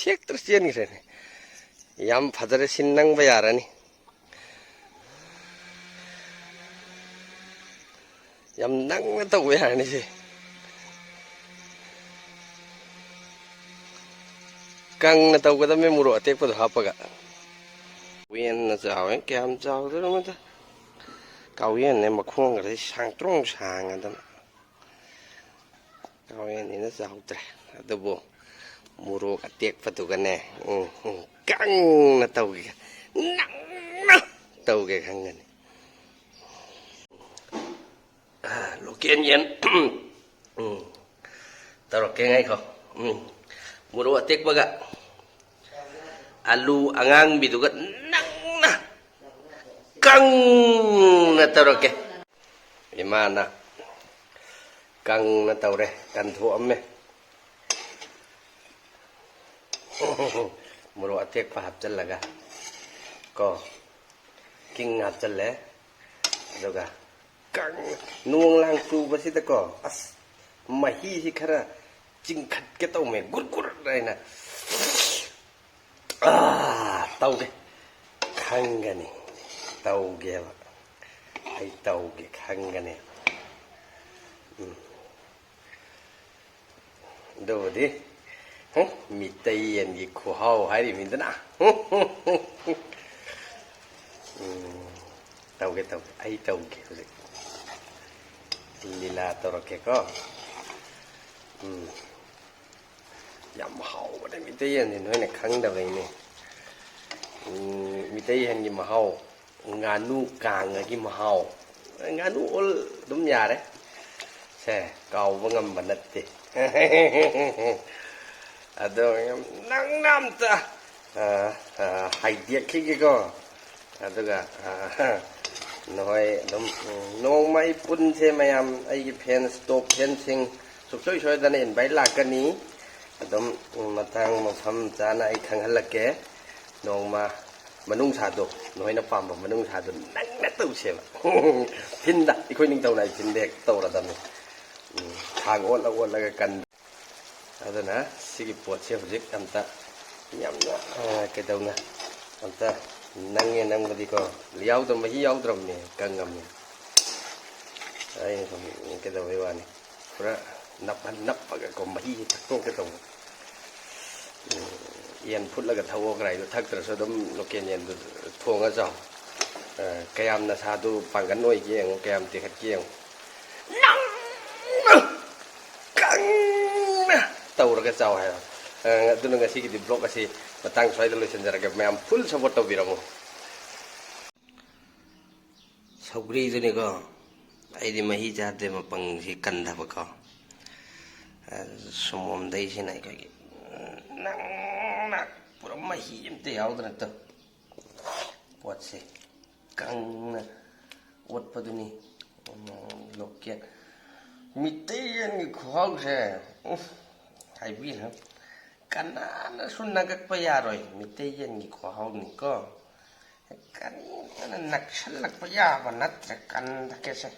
ꯊꯦꯛꯇ꯭ꯔ ꯆꯦꯟꯈ꯭ꯔꯦꯅꯦ ꯌꯥꯝ ꯐꯖꯔꯦ ꯁꯤꯟ ꯅꯪꯕ ꯌꯥꯔꯅꯤ ꯌꯥꯝ ꯅꯪꯅ ꯇꯧꯕ ꯌꯥꯔꯅꯤ ꯁꯤ ꯀꯪꯅ ꯇꯧꯒꯗꯕꯅꯦ ꯃꯣꯔꯣꯛ ꯑꯇꯦꯛꯄꯗꯣ ꯍꯥꯞꯄꯒ ꯋꯦꯟꯅ ꯆꯥꯎꯋꯦ ꯀꯌꯥꯝ ꯆꯥꯎꯗꯣꯏꯅꯣꯗ ꯀꯥꯎꯌꯦꯟꯅꯦ ꯃꯈꯣꯡꯒꯗꯤ ꯁꯥꯡꯇ꯭ꯔꯣꯡ ꯁꯥꯡꯉꯗꯅ ꯀꯥꯎꯌꯦꯟꯅꯤꯅ ꯆꯥꯎꯗ꯭ꯔꯦ ꯑꯗꯨꯕꯨ ꯃꯣꯔꯣꯛ ꯑꯇꯦꯛꯄꯗꯨꯒꯅꯦ ꯀꯪꯅ ꯇꯧꯒꯦ ꯅꯪꯅ ꯇꯧꯒꯦ ꯈꯪꯒꯅꯤ ꯂꯣꯀꯦꯜ ꯌꯦꯟ ꯇꯧꯔꯛꯀꯦ ꯉꯥꯏꯈꯣ ꯃꯣꯔꯣꯛ ꯑꯇꯦꯛꯄꯒ ꯑꯂꯨ ꯑꯉꯥꯡꯕꯤꯗꯨꯒ ꯅꯪꯅ ꯀꯪꯅ ꯇꯧꯔꯛꯀꯦ ꯏꯃꯥꯅ ꯀꯪꯅ ꯇꯧꯔꯦ ꯀꯟꯊꯣꯛꯑꯝꯃꯦ ꯃꯣꯔꯣꯛ ꯑꯇꯦꯛꯄ ꯍꯥꯞꯆꯤꯜꯂꯒ ꯀꯣ ꯀꯤꯡ ꯍꯥꯞꯆꯤꯜꯂꯦ ꯑꯗꯨꯒ ꯅꯣꯡ ꯂꯥꯡ ꯆꯨꯕꯁꯤꯗꯀꯣ ꯑꯁ ꯃꯍꯤꯁꯤ ꯈꯔ ꯆꯤꯡꯈꯠꯀꯦ ꯇꯧꯃꯦ ꯒꯨꯔ ꯒꯨꯔ ꯍꯥꯏꯅ ꯇꯧꯒꯦ ꯈꯪꯒꯅꯤ ꯇꯧꯒꯦꯕ ꯑꯩ ꯇꯧꯒꯦ ꯈꯪꯒꯅꯤ ꯑꯗꯨꯕꯨꯗꯤ ꯃꯤꯇꯩ ꯌꯦꯟꯒꯤ ꯈꯨꯍꯥꯎ ꯍꯥꯏꯔꯤꯕꯅꯤꯗꯅ ꯇꯧꯒꯦ ꯑꯩ ꯇꯧꯒꯦ ꯍꯧꯖꯤꯛ ꯂꯤꯂꯥ ꯇꯧꯔꯛꯀꯦꯀꯣ ꯌꯥꯝ ꯍꯥꯎꯕꯅꯦ ꯃꯤꯇꯩ ꯌꯦꯟꯁꯤ ꯅꯣꯏꯅ ꯈꯪꯗꯕꯩꯅꯦ ꯃꯤꯇꯩ ꯌꯦꯟꯒꯤ ꯃꯍꯥꯎ ꯉꯥꯅꯨ ꯀꯥꯡꯉꯒꯤ ꯃꯍꯥꯎ ꯉꯥꯅꯨ ꯑꯣꯜ ꯑꯗꯨꯝ ꯌꯥꯔꯦ ꯁꯦ ꯀꯥꯎꯕ ꯉꯝꯕ ꯅꯠꯇꯦ ꯑꯗꯣ ꯅꯪꯅ ꯑꯝꯇ ꯍꯥꯏꯗꯦꯛꯈꯤꯒꯦꯀꯣ ꯑꯗꯨꯒ ꯅꯣꯏ ꯑꯗꯨꯝ ꯅꯣꯡꯃ ꯑꯩ ꯄꯨꯟꯁꯦ ꯃꯌꯥꯝ ꯑꯩꯒꯤ ꯐꯦꯟꯁ ꯇꯣꯞ ꯐꯦꯟꯁꯤꯡ ꯁꯨꯡꯁꯣꯏ ꯁꯣꯏꯗꯅ ꯏꯟꯚꯥꯏꯠ ꯂꯥꯛꯀꯅꯤ ꯑꯗꯨꯝ ꯃꯇꯥꯡ ꯃꯐꯝ ꯆꯥꯅ ꯑꯩ ꯈꯪꯍꯜꯂꯛꯀꯦ ꯅꯣꯡꯃ ꯃꯅꯨꯡꯁꯥꯗꯣ ꯅꯣꯏꯅ ꯄꯥꯝꯕ ꯃꯅꯨꯡꯁꯥꯗꯣ ꯅꯪꯅ ꯇꯧꯁꯦꯕ ꯐꯤꯟꯗ ꯑꯩꯈꯣꯏ ꯅꯤꯡꯊꯧꯅꯥꯏ ꯐꯤꯟꯗ ꯍꯦꯛ ꯇꯧꯔꯗꯕꯅꯤ ꯊꯥꯡ ꯑꯣꯠꯂꯒ ꯀꯟ ꯑꯗꯨꯅ ꯁꯤꯒꯤ ꯄꯣꯠꯁꯦ ꯍꯧꯖꯤꯛ ꯑꯝꯇ ꯌꯥꯝꯅ ꯀꯩꯗꯧꯅ ꯑꯝꯇ ꯅꯪꯕꯗꯤꯀꯣ ꯃꯍꯤ ꯌꯥꯎꯗ꯭ꯔꯕꯅꯦ ꯀꯪꯉꯝꯅꯦ ꯑꯩꯅ ꯁꯨꯝ ꯀꯩꯗꯧꯕꯩ ꯋꯥꯅꯤ ꯄꯨꯔꯥ ꯅꯞꯄꯒꯀꯣ ꯃꯍꯤꯁꯦ ꯊꯛꯇꯣꯛꯀꯦ ꯇꯧꯕ ꯌꯦꯟ ꯐꯨꯠꯂꯒ ꯊꯛꯑꯣ ꯀꯔꯥꯏꯗꯣ ꯊꯛꯇ꯭ꯔꯁꯨ ꯑꯗꯨꯝ ꯂꯣꯀꯦꯜ ꯌꯦꯟꯗꯨ ꯊꯣꯡꯉ ꯆꯥꯎ ꯀꯌꯥꯝ ꯅꯁꯥꯗꯨ ꯄꯥꯡꯒꯟ ꯑꯣꯏꯒꯦ ꯌꯦꯡꯉꯣ ꯀꯌꯥꯝ ꯇꯦꯛꯈꯠꯀꯦ ꯌꯦꯡꯉꯣ ꯀꯪꯅ ꯇꯧꯔꯒ ꯆꯥꯎ ꯍꯥꯏꯕ ꯑꯗꯨꯅ ꯉꯁꯤꯒꯤꯗꯤ ꯕ꯭ꯂꯣꯛ ꯑꯁꯤ ꯃꯇꯥꯡ ꯁ꯭ꯋꯥꯏꯗ ꯂꯣꯏꯁꯤꯟꯖꯔꯒꯦ ꯃꯌꯥꯝ ꯐꯨꯜ ꯁꯞꯄꯣꯔꯠ ꯇꯧꯕꯤꯔꯝꯃꯣ ꯁꯧꯒ꯭ꯔꯤꯗꯨꯅꯤꯀꯣ ꯑꯩꯗꯤ ꯃꯍꯤ ꯆꯥꯗꯦ ꯃꯄꯪꯁꯤ ꯀꯟꯗꯕꯀꯣ ꯁꯨꯃꯣꯝꯗꯩꯁꯤꯅ ꯑꯩꯈꯣꯏꯒꯤ ꯅꯪꯅ ꯄꯨꯔꯥ ꯃꯍꯤ ꯑꯝꯇ ꯌꯥꯎꯗꯅ ꯇꯧ ꯄꯣꯠꯁꯦ ꯀꯪꯅ ꯑꯣꯠꯄꯗꯨꯅꯤ ꯂꯣꯀꯦꯜ ꯃꯤꯇꯩ ꯌꯦꯟꯒꯤ ꯈꯨꯍꯥꯎꯁꯦ ꯍꯥꯏꯕꯤꯔ ꯀꯅꯥꯅꯁꯨ ꯅꯒꯛꯄ ꯌꯥꯔꯣꯏ ꯃꯤꯇꯩ ꯌꯦꯟꯒꯤ ꯈꯨꯍꯥꯎꯅꯤꯀꯣ ꯀꯔꯤꯅ ꯅꯛꯁꯜꯂꯛꯄ ꯌꯥꯕ ꯅꯠꯇ꯭ꯔꯦ ꯀꯟꯗꯀꯦꯁꯦ